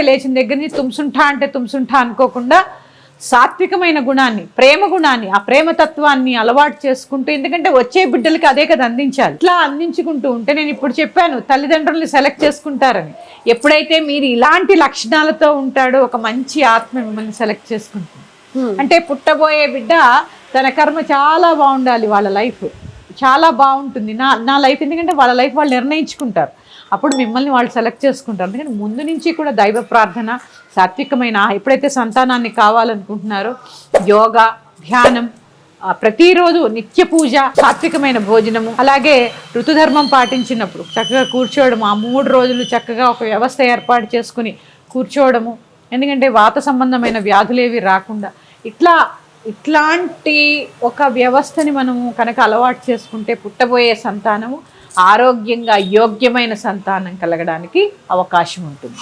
లేచిన దగ్గర నుంచి తుంసుంఠా అంటే తుంసుంఠా అనుకోకుండా సాత్వికమైన గుణాన్ని, ప్రేమ గుణాన్ని, ఆ ప్రేమతత్వాన్ని అలవాటు చేసుకుంటూ, ఎందుకంటే వచ్చే బిడ్డలకి అదే కదా అందించాలి. ఇట్లా అందించుకుంటూ ఉంటే, నేను ఇప్పుడు చెప్పాను తల్లిదండ్రుల్ని సెలెక్ట్ చేసుకుంటారని, ఎప్పుడైతే మీరు ఇలాంటి లక్షణాలతో ఉంటాడో ఒక మంచి ఆత్మ మిమ్మల్ని సెలెక్ట్ చేసుకుంటుంది. అంటే పుట్టబోయే బిడ్డ తన కర్మ చాలా బాగుండాలి, వాళ్ళ లైఫ్ చాలా బాగుంటుంది, నా లైఫ్, ఎందుకంటే వాళ్ళ లైఫ్ వాళ్ళు నిర్ణయించుకుంటారు, అప్పుడు మిమ్మల్ని వాళ్ళు సెలెక్ట్ చేసుకుంటారు. ఎందుకంటే ముందు నుంచి కూడా దైవ ప్రార్థన, సాత్వికమైన, ఎప్పుడైతే సంతానాన్ని కావాలనుకుంటున్నారో యోగా, ధ్యానం, ప్రతిరోజు నిత్య పూజ, సాత్వికమైన భోజనము, అలాగే ఋతుధర్మం పాటించినప్పుడు చక్కగా కూర్చోవడం, ఆ 3 రోజులు చక్కగా ఒక వ్యవస్థ ఏర్పాటు చేసుకుని కూర్చోవడము, ఎందుకంటే వాత సంబంధమైన వ్యాధులేవి రాకుండా, ఇట్లాంటి ఒక వ్యవస్థని మనము కనుక అలవాటు చేసుకుంటే పుట్టబోయే సంతానము ఆరోగ్యంగా యోగ్యమైన సంతానం కలగడానికి అవకాశం ఉంటుంది.